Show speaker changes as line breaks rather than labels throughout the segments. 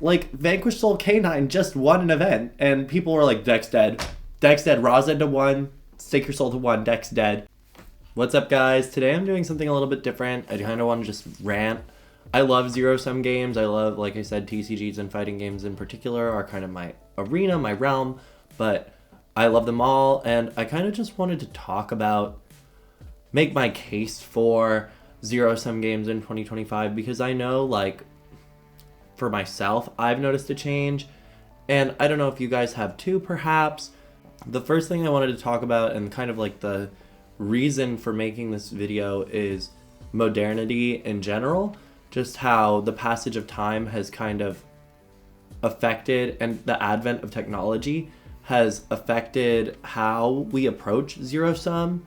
like, Vanquish Soul K9 just won an event, and people were like, Deck's dead. Deck's dead. Raza to 1. Stake your soul to 1. Deck's dead. What's up, guys? Today I'm doing something a little bit different. I kind of want to just rant. I love zero-sum games. I love, like I said, TCGs and fighting games in particular are kind of my arena, my realm, but I love them all, and I kind of just wanted to talk about, make my case for zero-sum games in 2025, because I know, like, for myself, I've noticed a change, and I don't know if you guys have too, perhaps. The first thing I wanted to talk about, and kind of like the reason for making this video, is modernity in general, just how the passage of time has kind of affected, and the advent of technology has affected how we approach zero-sum,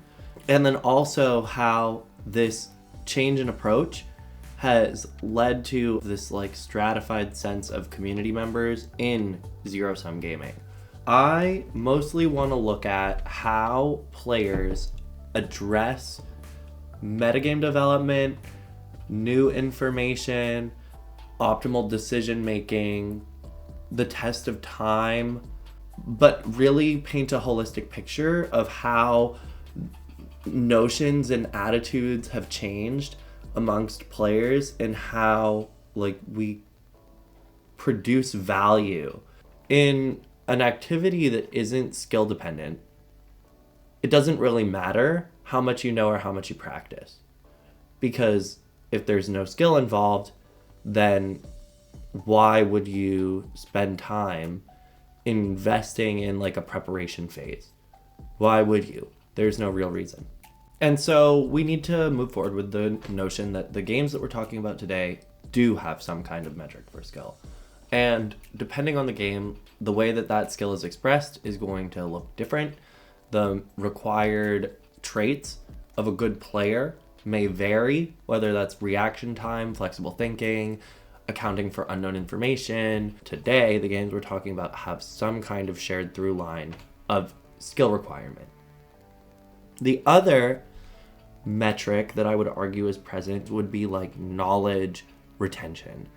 and then also how this change in approach has led to this like stratified sense of community members in zero-sum gaming. I mostly want to look at how players address metagame development, new information, optimal decision making, the test of time, but really paint a holistic picture of how notions and attitudes have changed amongst players and how like we produce value in an activity that isn't skill dependent. It doesn't really matter how much you know or how much you practice, because if there's no skill involved, then why would you spend time investing in like a preparation phase? Why would you? There's no real reason. And so we need to move forward with the notion that the games that we're talking about today do have some kind of metric for skill. And depending on the game, the way that that skill is expressed is going to look different. The required traits of a good player may vary, whether that's reaction time, flexible thinking, accounting for unknown information. Today, the games we're talking about have some kind of shared through line of skill requirement. The other metric that I would argue is present would be like knowledge retention.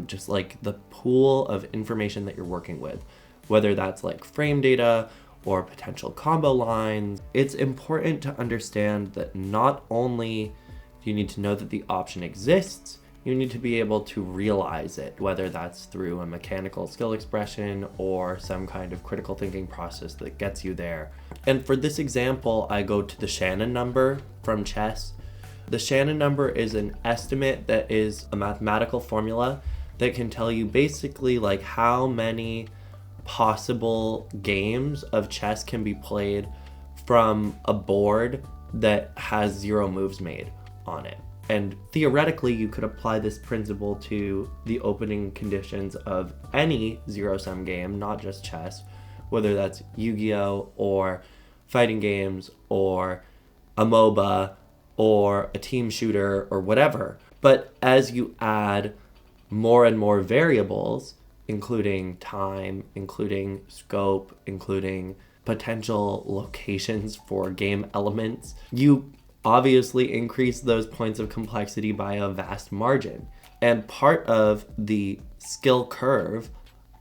Just like the pool of information that you're working with, whether that's like frame data or potential combo lines. It's important to understand that not only do you need to know that the option exists, you need to be able to realize it, whether that's through a mechanical skill expression or some kind of critical thinking process that gets you there. And for this example, I go to the Shannon number from chess. The Shannon number is an estimate that is a mathematical formula that can tell you basically like how many possible games of chess can be played from a board that has 0 moves made on it. And theoretically, you could apply this principle to the opening conditions of any zero-sum game, not just chess, whether that's Yu-Gi-Oh! Or fighting games, or a MOBA, or a team shooter, or whatever. But as you add more and more variables, including time, including scope, including potential locations for game elements, you obviously increase those points of complexity by a vast margin. And part of the skill curve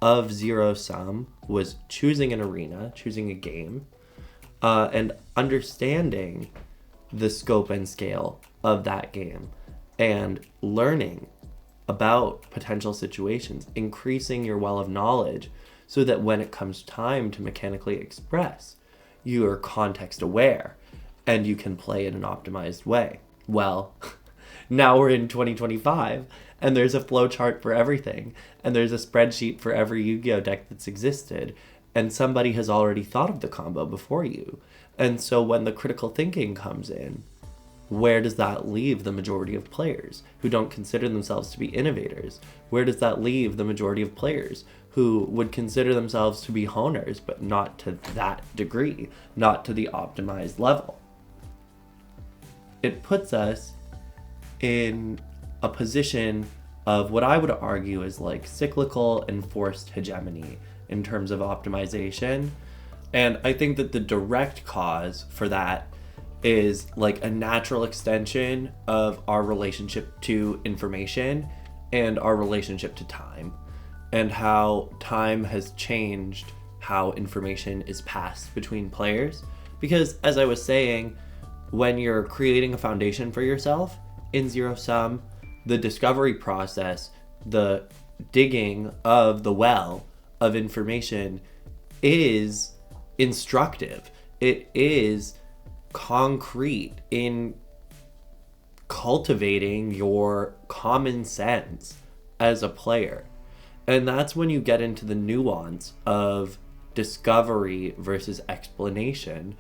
of zero-sum was choosing an arena, choosing a game, and understanding the scope and scale of that game, and learning about potential situations, increasing your well of knowledge so that when it comes time to mechanically express, you are context aware and you can play in an optimized way. Well, now we're in 2025 and there's a flow chart for everything, and there's a spreadsheet for every Yu-Gi-Oh deck that's existed, and somebody has already thought of the combo before you. And so when the critical thinking comes in, where does that leave the majority of players who don't consider themselves to be innovators? Where does that leave the majority of players who would consider themselves to be honers, but not to that degree, not to the optimized level? It puts us in a position of what I would argue is like cyclical and forced hegemony in terms of optimization. And I think that the direct cause for that is like a natural extension of our relationship to information and our relationship to time. and how time has changed how information is passed between players. Because as I was saying, when you're creating a foundation for yourself in Zero Sum, the discovery process, the digging of the well of information is instructive. It is concrete in cultivating your common sense as a player. And that's when you get into the nuance of discovery versus explanation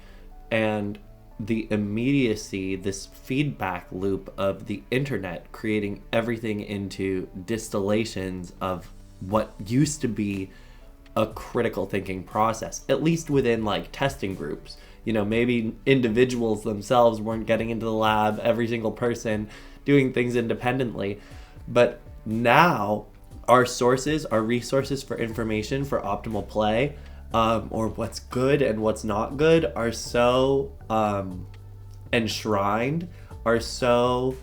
and the immediacy, this feedback loop of the internet creating everything into distillations of what used to be a critical thinking process, at least within like testing groups. Maybe individuals themselves weren't getting into the lab, every single person doing things independently. But now our sources, our resources for information for optimal play, or what's good and what's not good, are so enshrined, are so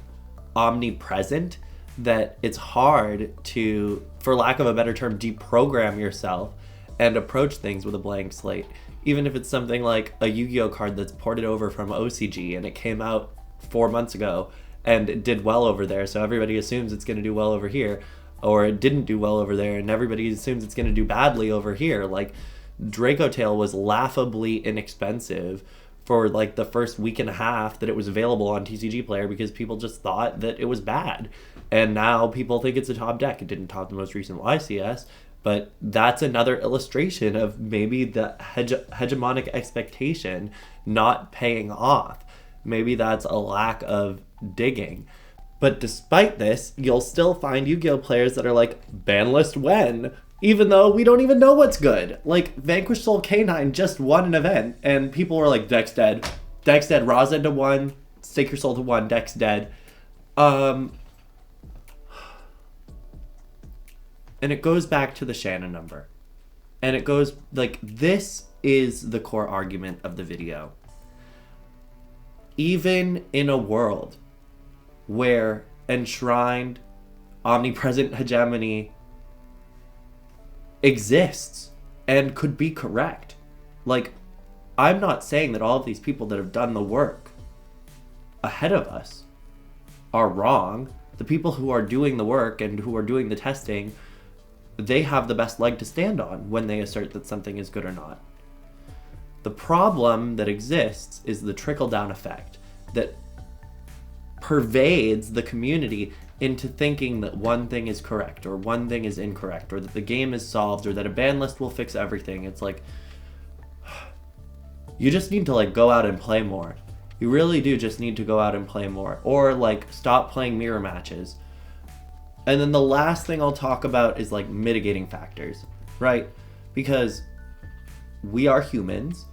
omnipresent that it's hard to, for lack of a better term, deprogram yourself and approach things with a blank slate. Even if it's something like a Yu-Gi-Oh card that's ported over from OCG and it came out 4 months ago and it did well over there, so everybody assumes it's going to do well over here, or it didn't do well over there and everybody assumes it's going to do badly over here. Like, Draco Tail was laughably inexpensive for like the first week and a half that it was available on TCG Player because people just thought that it was bad. And now people think it's a top deck. It didn't top the most recent YCS, but that's another illustration of maybe the hegemonic expectation not paying off. Maybe that's a lack of digging. But despite this, you'll still find Yu-Gi-Oh players that are like, ban list when? Even though we don't even know what's good. Like, Vanquish Soul K9 just won an event, and people were like, deck's dead. Deck's dead, Ra's End to 1, Stake Your Soul to 1, deck's dead. And it goes back to the Shannon number. And it goes, like, this is the core argument of the video. Even in a world where enshrined, omnipresent hegemony exists and could be correct. Like, I'm not saying that all of these people that have done the work ahead of us are wrong. The people who are doing the work and who are doing the testing, they have the best leg to stand on when they assert that something is good or not. The problem that exists is the trickle-down effect that pervades the community into thinking that one thing is correct or one thing is incorrect, or that the game is solved, or that a ban list will fix everything. It's like, you just need to like go out and play more. You really do just need to go out and play more, or like stop playing mirror matches. And then the last thing I'll talk about is like mitigating factors, right? Because we are humans,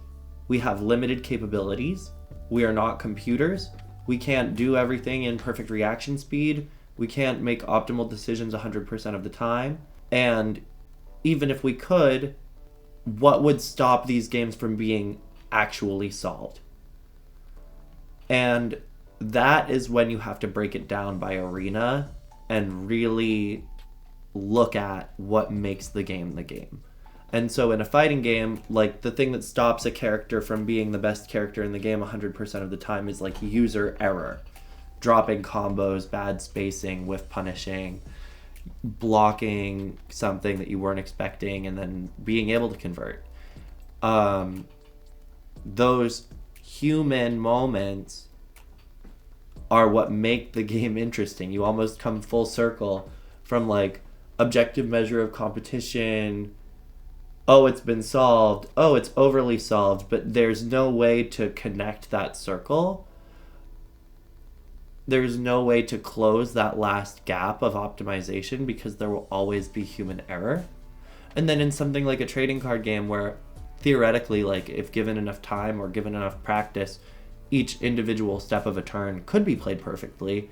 we have limited capabilities, we are not computers, we can't do everything in perfect reaction speed, we can't make optimal decisions 100% of the time, and even if we could, what would stop these games from being actually solved? And that is when you have to break it down by arena and really look at what makes the game the game. And so in a fighting game, like, the thing that stops a character from being the best character in the game 100% of the time is like user error. Dropping combos, bad spacing, whiff punishing, blocking something that you weren't expecting, and then being able to convert. Those human moments are what make the game interesting. You almost come full circle from like objective measure of competition. Oh, it's been solved. Oh, it's overly solved, but there's no way to connect that circle. There's no way to close that last gap of optimization because there will always be human error. And then in something like a trading card game where theoretically, like, if given enough time or given enough practice, each individual step of a turn could be played perfectly,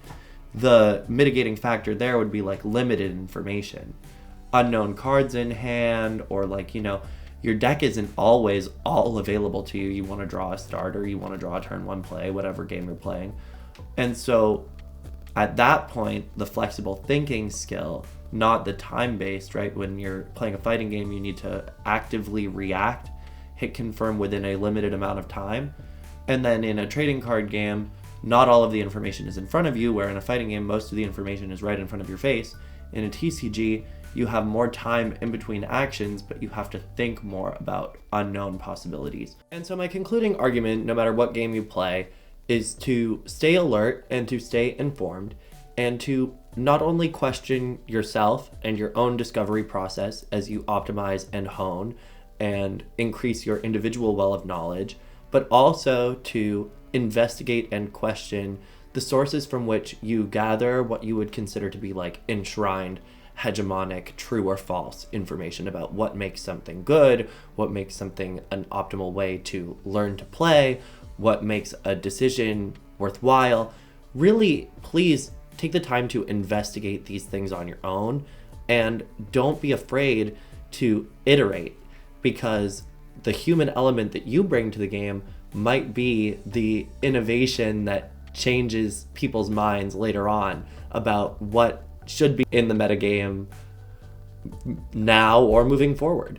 the mitigating factor there would be like limited information. Unknown cards in hand, or like, you know, your deck isn't always all available to you. You want to draw a starter, you want to draw a turn one play, whatever game you're playing. And so at that point, the flexible thinking skill not the time-based, right? When you're playing a fighting game, you need to actively react, hit confirm within a limited amount of time. And then in a trading card game, not all of the information is in front of you, where in a fighting game, most of the information is right in front of your face. In a TCG, you have more time in between actions, but you have to think more about unknown possibilities. And so my concluding argument, no matter what game you play, is to stay alert and to stay informed, and to not only question yourself and your own discovery process as you optimize and hone and increase your individual well of knowledge, but also to investigate and question the sources from which you gather what you would consider to be like enshrined, hegemonic, true or false information about what makes something good, what makes something an optimal way to learn to play, what makes a decision worthwhile. Really, please take the time to investigate these things on your own, and don't be afraid to iterate, because the human element that you bring to the game might be the innovation that changes people's minds later on about what should be in the metagame now or moving forward.